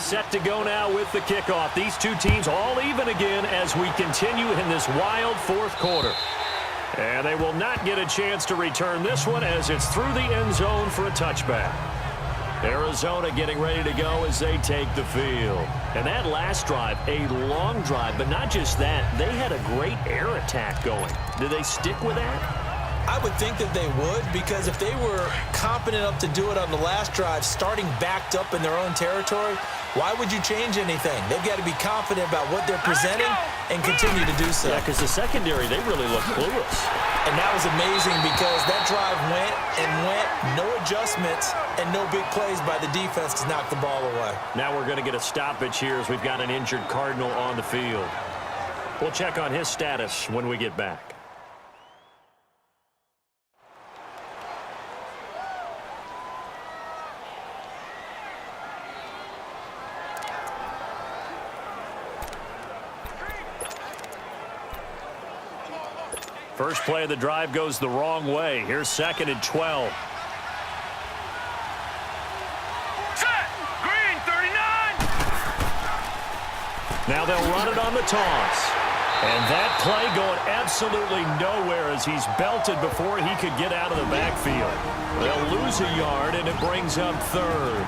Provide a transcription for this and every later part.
set to go now with the kickoff. These two teams all even again as we continue in this wild fourth quarter. And they will not get a chance to return this one as it's through the end zone for a touchback. Arizona getting ready to go as they take the field. And that last drive, a long drive, but not just that. They had a great air attack going. Did they stick with that? I would think that they would, because if they were competent enough to do it on the last drive, starting backed up in their own territory, why would you change anything? They've got to be confident about what they're presenting and continue to do so. Yeah, because the secondary, they really look clueless. And that was amazing because that drive went and went, no adjustments, and no big plays by the defense to knock the ball away. Now we're going to get a stoppage here as we've got an injured Cardinal on the field. We'll check on his status when we get back. First play of the drive goes the wrong way. Here's 2nd and 12. Set! Green, 39! Now they'll run it on the toss. And that play going absolutely nowhere as he's belted before he could get out of the backfield. They'll lose a yard, and it brings up 3rd.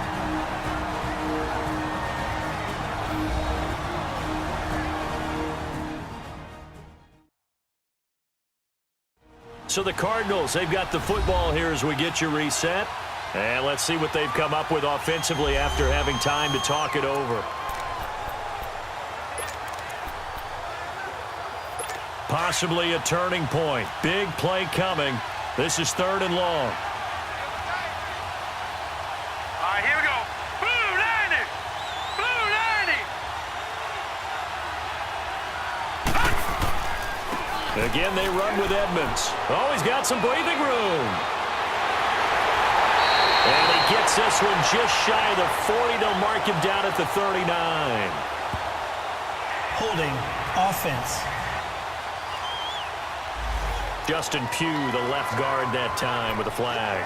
So the Cardinals, they've got the football here as we get you reset. And let's see what they've come up with offensively after having time to talk it over. Possibly a turning point. Big play coming. This is 3rd and long. All right, here we go. Blue 90! Blue 90! Again, they run with Edmonds. Oh, he's got some breathing room. And he gets this one just shy of the 40. They'll mark him down at the 39. Holding offense. Justin Pugh, the left guard that time with a flag.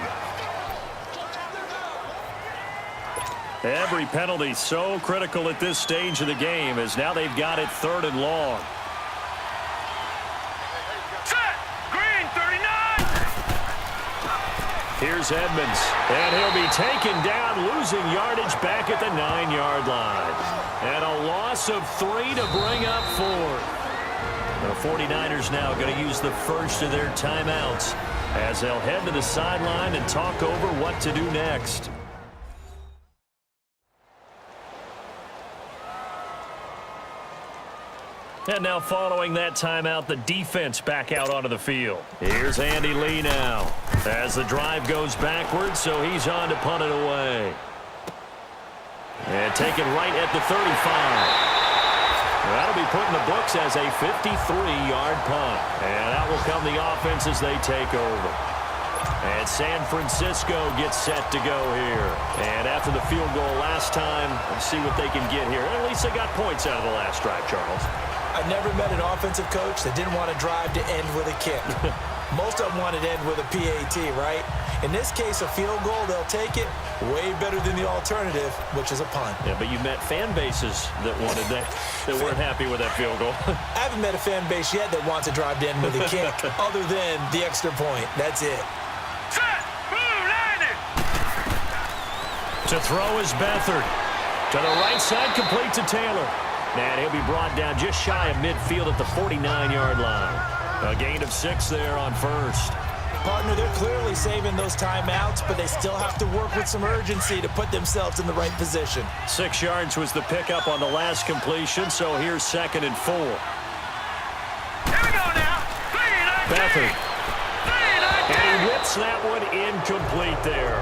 Every penalty so critical at this stage of the game as now they've got it 3rd and long. Here's Edmonds, and he'll be taken down, losing yardage back at the 9-yard line. And a loss of 3 to bring up 4th. The 49ers now going to use the first of their timeouts as they'll head to the sideline and talk over what to do next. And now following that timeout, the defense back out onto the field. Here's Andy Lee now as the drive goes backwards, so he's on to punt it away. And taken right at the 35. That'll be put in the books as a 53-yard punt. And that will come the offense as they take over. And San Francisco gets set to go here. And after the field goal last time, let's see what they can get here. At least they got points out of the last drive, Charles. I never met an offensive coach that didn't want to drive to end with a kick. Most of them want to end with a PAT, right? In this case, a field goal, they'll take it way better than the alternative, which is a punt. Yeah, but you met fan bases that wanted that, that weren't happy with that field goal. I haven't met a fan base yet that wants to drive to end with a kick other than the extra point. That's it. Set! Blue 90! To throw is Beathard. To the right side, complete to Taylor. And he'll be brought down just shy of midfield at the 49-yard line. A gain of 6 there on first. Partner, they're clearly saving those timeouts, but they still have to work with some urgency to put themselves in the right position. 6 yards was the pickup on the last completion, so here's 2nd and 4. Here we go now. Beathard. And he whips that one incomplete there.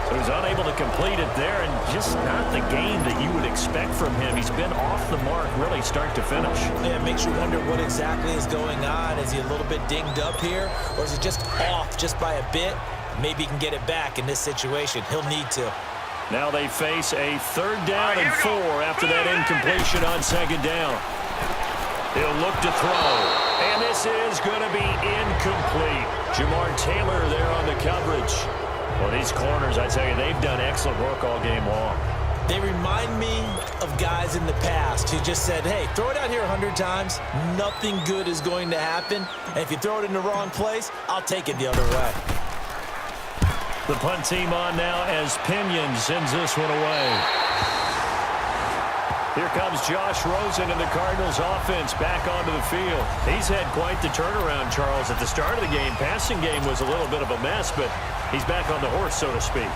So he's unable to complete it there, and just not the game that you would expect from him. He's been off the mark really start to finish. Yeah, it makes you wonder what exactly is going on. Is he a little bit dinged up here, or is he just off just by a bit? Maybe he can get it back in this situation. He'll need to. Now they face a 3rd down and 4 after that incompletion on 2nd down. He'll look to throw, and this is going to be incomplete. Jamar Taylor there on the coverage. Well, these corners, I tell you, they've done excellent work all game long. They remind me of guys in the past who just said, hey, throw it out here 100 times, nothing good is going to happen. And if you throw it in the wrong place, I'll take it the other way. The punt team on now as Pinion sends this one away. Here comes Josh Rosen and the Cardinals offense back onto the field. He's had quite the turnaround, Charles. At the start of the game, passing game was a little bit of a mess, but he's back on the horse, so to speak.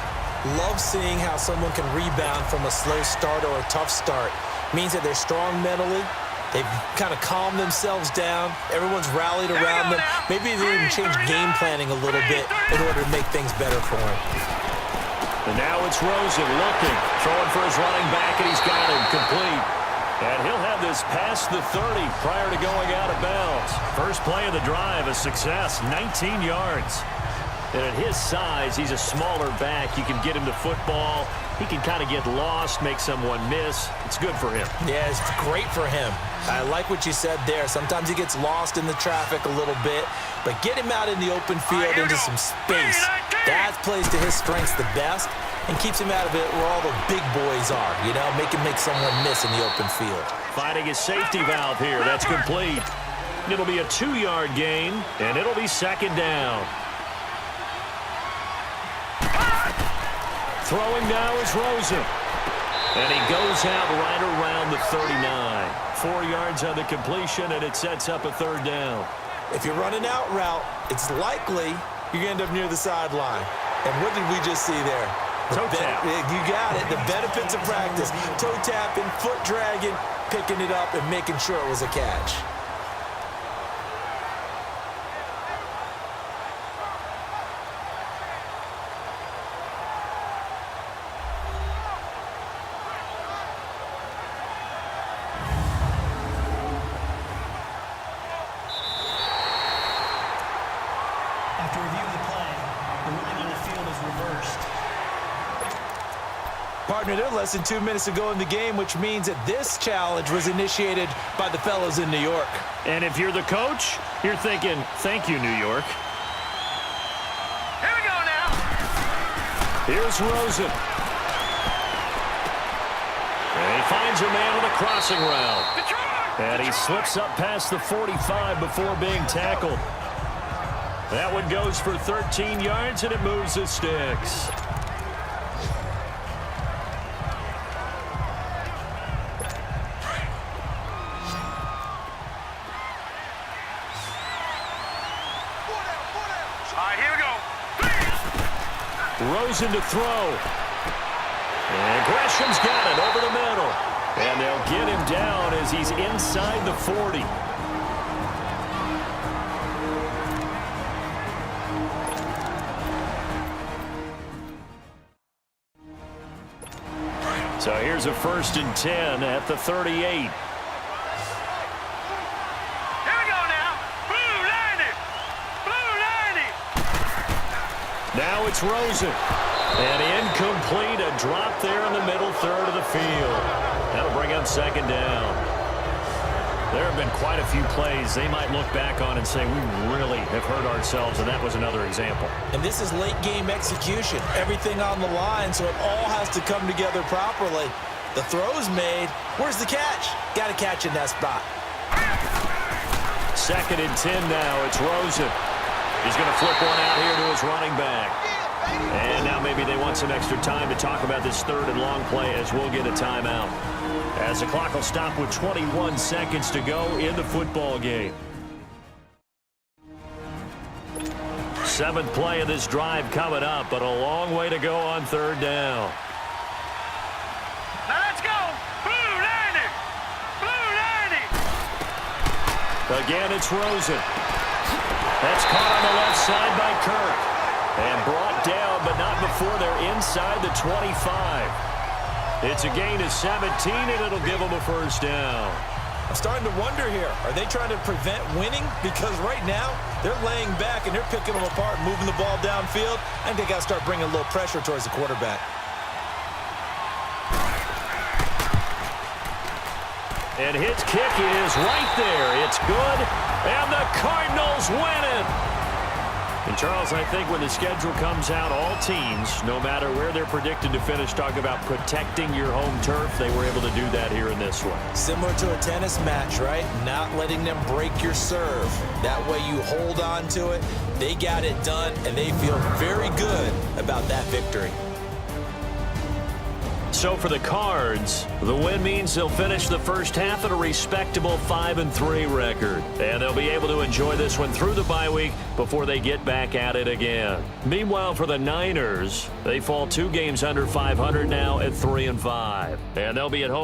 Love seeing how someone can rebound from a slow start or a tough start. Means that they're strong mentally. They've kind of calmed themselves down. Everyone's rallied around them. Maybe they even changed game planning a little bit in order to make things better for him. And now it's Rosen looking, throwing for his running back, and he's got him complete. And he'll have this past the 30 prior to going out of bounds. First play of the drive, a success, 19 yards. And at his size, he's a smaller back. You can get him to football. He can kind of get lost, make someone miss. It's good for him. Yeah, it's great for him. I like what you said there. Sometimes he gets lost in the traffic a little bit, but get him out in the open field into some space. That plays to his strengths the best and keeps him out of it where all the big boys are, you know, make him make someone miss in the open field. Finding his safety valve here. That's complete. It'll be a 2-yard gain, and it'll be second down. Throwing now is Rosen. And he goes out right around the 39. 4 yards on the completion, and it sets up a third down. If you're running out route, it's likely you're going to end up near the sideline. And what did we just see there? Toe tap. You got it. The benefits of practice. Toe tapping, foot dragging, picking it up, and making sure it was a catch. After reviewing the play, the ruling on the field is reversed. Partner, they're less than 2 minutes to go in the game, which means that this challenge was initiated by the fellows in New York. And if you're the coach, you're thinking, thank you, New York. Here we go now. Here's Rosen. And he finds a man on the crossing route. And he slips up past the 45 before being tackled. That one goes for 13 yards, and it moves the sticks. All right, here we go. Rosen to throw. And Gresham's got it over the middle. And they'll get him down as he's inside the 40. So here's a 1st and 10 at the 38. Here we go now. Blue 90. Blue 90. Now it's Rosen. And incomplete, a drop there in the middle third of the field. That'll bring up second down. There have been quite a few plays they might look back on and say, we really have hurt ourselves, and that was another example. And this is late game execution. Everything on the line, so it all has to come together properly. The throw's made. Where's the catch? Got to catch in that spot. 2nd and 10 now. It's Rosen. He's going to flip one out here to his running back. And now maybe they want some extra time to talk about this 3rd and long play as we'll get a timeout. As the clock will stop with 21 seconds to go in the football game. 7th play of this drive coming up, but a long way to go on 3rd down. Now let's go. Blue 90. Blue 90. Again, it's Rosen. That's caught on the left side by Kirk. And brought down, but not before they're inside the 25. It's a gain of 17, and it'll give them a 1st down. I'm starting to wonder here. Are they trying to prevent winning? Because right now, they're laying back and they're picking them apart, moving the ball downfield. I think they got to start bringing a little pressure towards the quarterback. And his kick is right there. It's good, and the Cardinals win it. And, Charles, I think when the schedule comes out, all teams, no matter where they're predicted to finish, talk about protecting your home turf. They were able to do that here in this one. Similar to a tennis match, right? Not letting them break your serve. That way you hold on to it. They got it done, and they feel very good about that victory. So for the Cards, the win means they'll finish the first half at a respectable 5-3 record. And they'll be able to enjoy this one through the bye week before they get back at it again. Meanwhile, for the Niners, they fall 2 games under 500 now at 3-5. And they'll be at home.